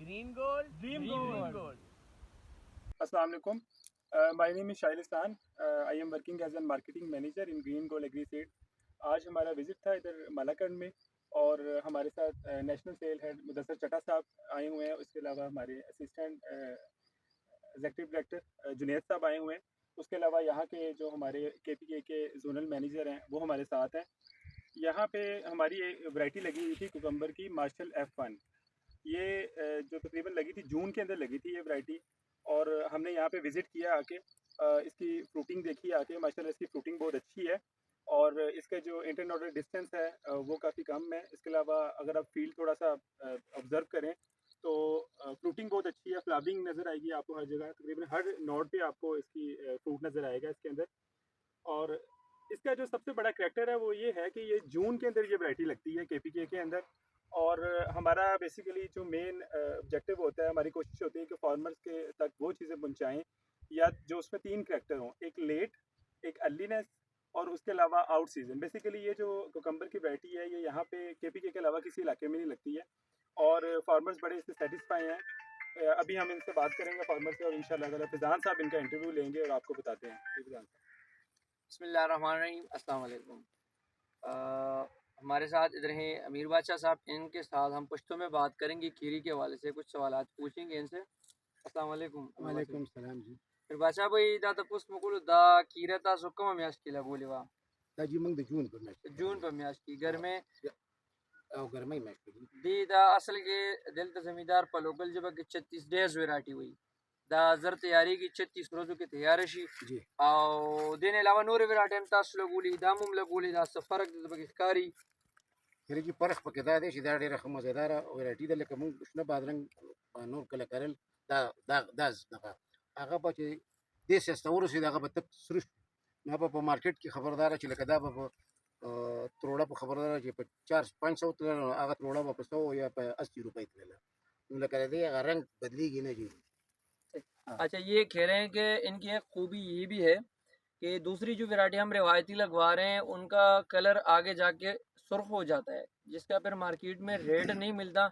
Green gold, dream gold. Assalamu alaikum. My name is Shail Istan. I am working as a marketing manager in Green Gold Agri Seed. आज हमारा visit था इधर मालाकंड में और हमारे साथ नेशनल सेल हेड मुदस्सर चटा साहब आए हुए हैं। उसके अलावा हमारे असिस्टेंट एग्जीक्यूटिव डायरेक्टर जुनैद साहब आए हुए हैं। उसके अलावा यहाँ के जो हमारे KPK के जोनल मैनेजर हैं वो हमारे साथ हैं। यहाँ पे हमारी एक वैरायटी लगी हुई थी कुकम्बर की मार्शल F1। ये जो तकरीबन लगी थी जून के अंदर लगी थी ये वैरायटी और हमने यहाँ पे विज़िट किया आके इसकी फ्रूटिंग देखी आके। माशाल्लाह इसकी फ्रूटिंग बहुत अच्छी है और इसका जो इंटरनोडल डिस्टेंस है वो काफ़ी कम है। इसके अलावा अगर आप फील्ड थोड़ा सा ऑब्ज़र्व करें तो फ्रूटिंग बहुत अच्छी है। फ्लावरिंग नज़र आएगी आपको हर जगह, तकरीबन हर नोड पे आपको इसकी फ्रूट नज़र आएगा इसके अंदर। और इसका जो सबसे बड़ा करैक्टर है वो ये है कि ये जून के अंदर ये वैरायटी लगती है KPK के अंदर। और हमारा बेसिकली जो मेन ऑब्जेक्टिव होता है, हमारी कोशिश होती है कि फार्मर्स के तक वो चीज़ें पहुंचाएं या जो उसमें 3 करैक्टर हों, एक लेट, एक अर्लीनेस और उसके अलावा आउट सीजन। बेसिकली ये जो कुकम्बर की वैरायटी है ये यहाँ पे KPK के अलावा किसी इलाके में नहीं लगती है और फार्मर्स बड़े इससे सेटिस्फाई हैं। अभी हम इनसे बात करेंगे फार्मर से और इंशाल्लाह ताला फिजान साहब इनका इंटरव्यू लेंगे और आपको बताते हैं। फिजान साहब, बिस्मिल्लाहिर्रहमानिर्रहीम, अस्सलाम वालेकुम। हमारे साथ इधर हैं अमीर बादशाह साहब। इनके साथ हम पश्तो में बात करेंगे, खीरी के हवाले से कुछ सवालात पूछेंगे इनसे। अस्सलाम वालेकुम। वालेकुम सलाम जी। फिर बादशाह भाई दा तपुस मकुल दा कीरा ता सुकम म्याश की लगोले वा ताजी मंग द जून को मैच जून पर म्याश की घर में और गर्मी मैच को दी दा असल के दिल त जमींदार पर लोकल जब के 36 डेज वैरायटी हुई दा जर तैयारी की 36 रोजों की तैयारी शी जी और देने अलावा नूर वैरायटी हम तास लगोली दामुम लगोली दा फर्क द बगिकारी खरी जी परख पके दा दे शिदा डेरा खमा ज़ेदारा वैरायटी द लकम कुछ न बादरंग नूर कल करल दा दाज नका आगा पचे देश से सीधा आगा बतक सृष्ट ना पर मार्केट की खबरदार चले कदा पर त्रोड़ा पर खबरदार जे पर 400-500 आगा त्रोड़ा पर 100 या पर 80 रुपए लेला उन करे दे रंग बदली गी ना जी। अच्छा, ये कह रहे हैं कि इनकी एक खूबी ये भी है कि दूसरी जो वैरायटी हम रिवायती लगवा रहे हैं उनका कलर आगे जाके सुर्ख हो जाता है, जिसका फिर मार्केट में रेड नहीं मिलता।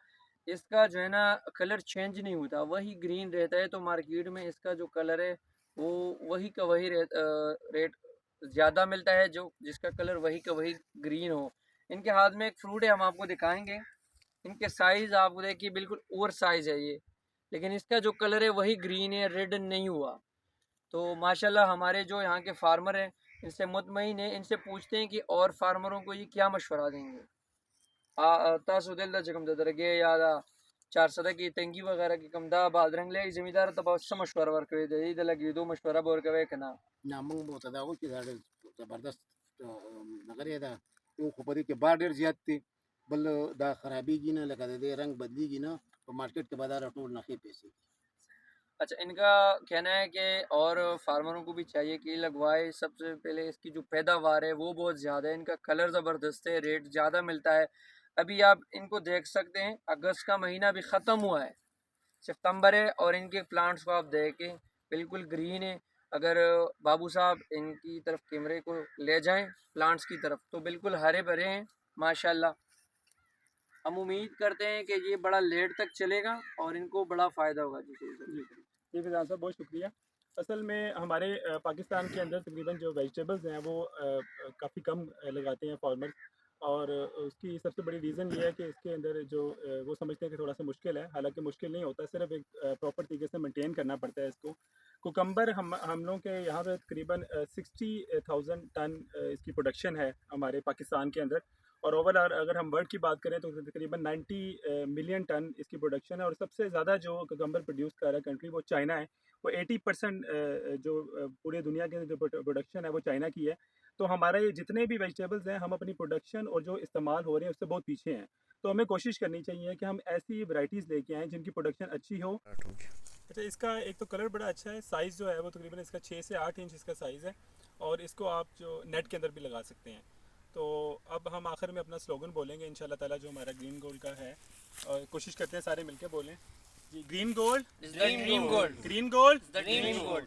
इसका जो है ना कलर चेंज नहीं होता, वही ग्रीन रहता है। तो मार्केट में इसका जो कलर है वो वही का वही रेट ज़्यादा मिलता है, जो जिसका कलर वही का वही ग्रीन हो। इनके हाथ में एक फ्रूट है, हम आपको दिखाएंगे। इनके साइज़ आपको देखिए बिल्कुल ओवर साइज़ है ये, लेकिन इसका जो कलर है वही ग्रीन है, रेड नहीं हुआ। तो माशाल्लाह हमारे जो यहाँ के फार्मर हैं इनसे मुतमईन है। इनसे पूछते हैं कि और फार्मरों को ये क्या मशवरा देंगे। तासु दिल दा जगम दा दरगे या दा 400 की तंगी वगैरह की कम दा बादरंग ले जमींदार तब मशवरा वर्क दे इधर लगी दो मशवरा बोर कवे कना नामंग बोता दा वो किधर जबरदस्त नगर ये दा वो खुपरी के बार्डर ज्यादा बल दा खराबी की ना लगा दे रंग बदली की ना तो मार्केट के बाजार टोल ना खे पैसे। अच्छा, इनका कहना है कि और फार्मरों को भी चाहिए कि लगवाए। सबसे पहले इसकी जो पैदावार है वो बहुत ज़्यादा है, इनका कलर ज़बरदस्त है, रेट ज़्यादा मिलता है। अभी आप इनको देख सकते हैं, अगस्त का महीना भी ख़त्म हुआ है, सितंबर है और इनके प्लांट्स को आप देखें बिल्कुल ग्रीन है। अगर बाबू साहब इनकी तरफ कैमरे को ले जाएं प्लांट्स की तरफ तो बिल्कुल हरे भरे हैं माशाल्लाह। हम उम्मीद करते हैं कि ये बड़ा लेट तक चलेगा और इनको बड़ा फ़ायदा होगा। जी जी फिजान साहब बहुत शुक्रिया। असल में हमारे पाकिस्तान के अंदर तकरीबन जो वेजिटेबल्स हैं वो काफ़ी कम लगाते हैं फार्मर। और उसकी सबसे बड़ी रीज़न ये है कि इसके अंदर जो वो समझते हैं कि थोड़ा सा मुश्किल है। हालांकि मुश्किल नहीं होता, सिर्फ एक प्रॉपर तरीके से मेंटेन करना पड़ता है इसको। कुकम्बर हम लोगों के यहाँ पे तकरीबन 60,000 टन इसकी प्रोडक्शन है हमारे पाकिस्तान के अंदर। और ओवरऑल अगर हम वर्ल्ड की बात करें तो तकरीबन 90 मिलियन टन इसकी प्रोडक्शन है। और सबसे ज़्यादा जो कुकम्बर प्रोड्यूस कर रहा है कंट्री वो चाइना है। वो 80% जो पूरे दुनिया के जो प्रोडक्शन है वो चाइना की है। तो हमारे जितने भी वेजिटेबल्स हैं हम अपनी प्रोडक्शन और जो इस्तेमाल हो रहे हैं उससे बहुत पीछे हैं। तो हमें कोशिश करनी चाहिए कि हम ऐसी वैरायटीज़ लेके आएँ जिनकी प्रोडक्शन अच्छी हो। अच्छा, इसका एक तो कलर बड़ा अच्छा है, साइज़ जो है वो तकरीबन इसका 6 से 8 इंच इसका साइज़ है। और इसको आप जो नेट के अंदर भी लगा सकते हैं। तो अब हम आखिर में अपना स्लोगन बोलेंगे इंशाल्लाह ताला जो हमारा ग्रीन गोल्ड का है। और कोशिश करते हैं सारे मिलके बोलें जी, green gold, dream gold, green gold, dream gold.